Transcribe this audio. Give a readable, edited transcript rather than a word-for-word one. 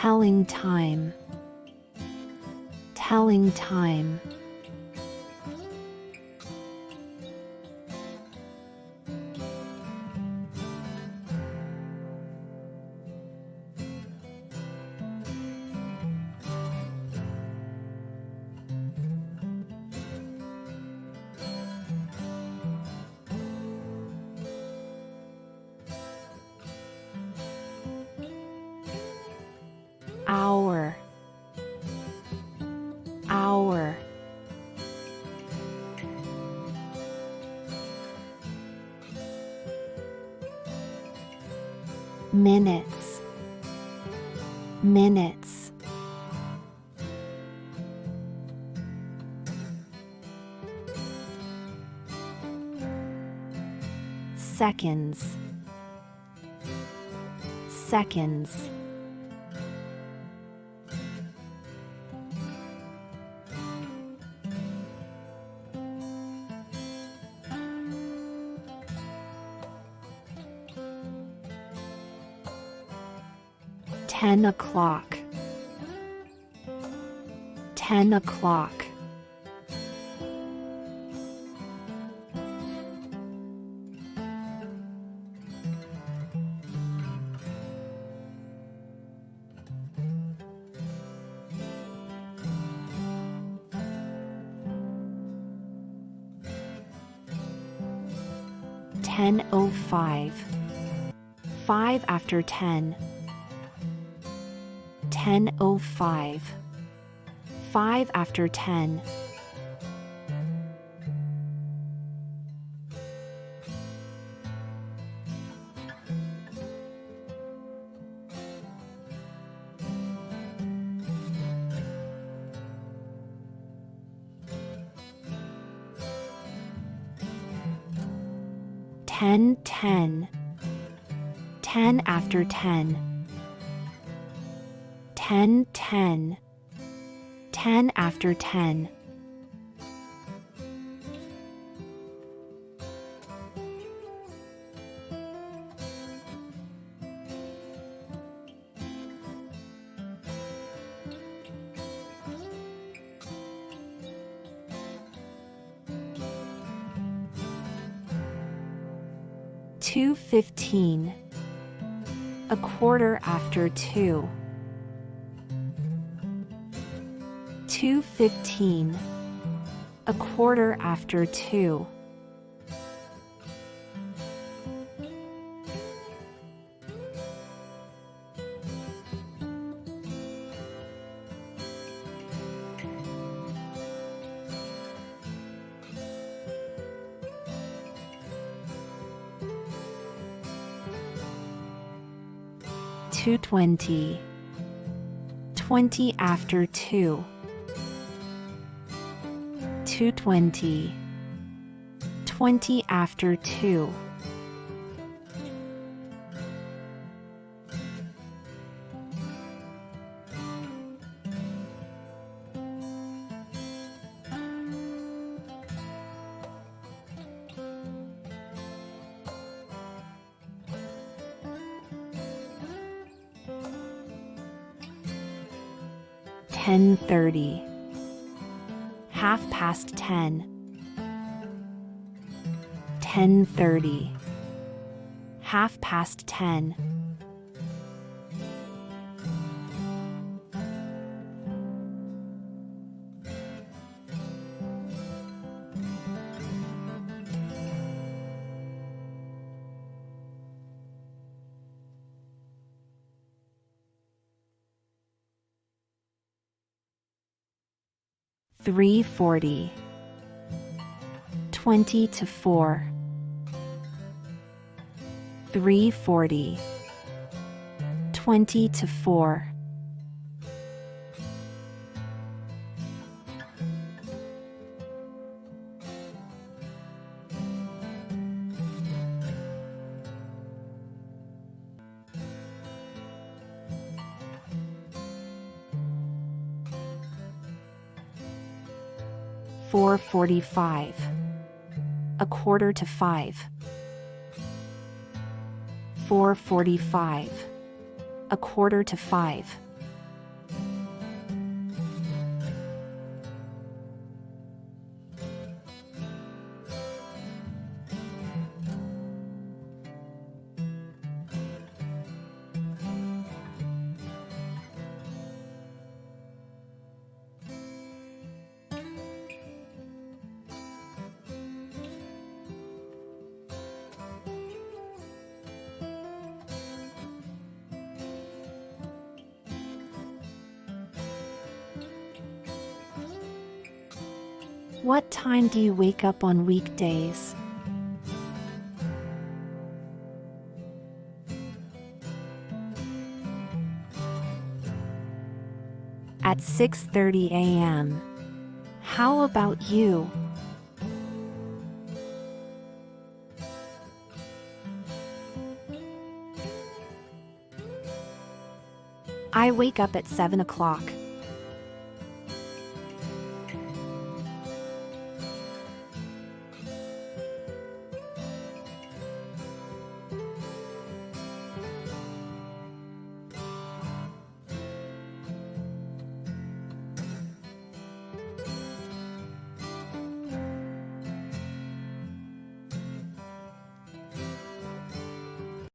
Telling time. Telling time. Hour. Hour. Minutes. Minutes. Seconds. Seconds. $10. 10. $10:05. 5 after 10. $10:05. 5 after 10. $10:10. 10 after 10. $10:10. 10 after 10. $2:15. A quarter after 2. $2:15. A quarter after 2. $2:20. 20 after 2. $2:20. 20 after 2. $10:30. 10:30. 10:30. 10:30. $3:40. 20 to 4. $3:40. 20 to 4. $4:45. A quarter to 5. $4:45. A quarter to 5. What time do you wake up on weekdays? At 6:30 a.m. How about you? I wake up at 7 o'clock.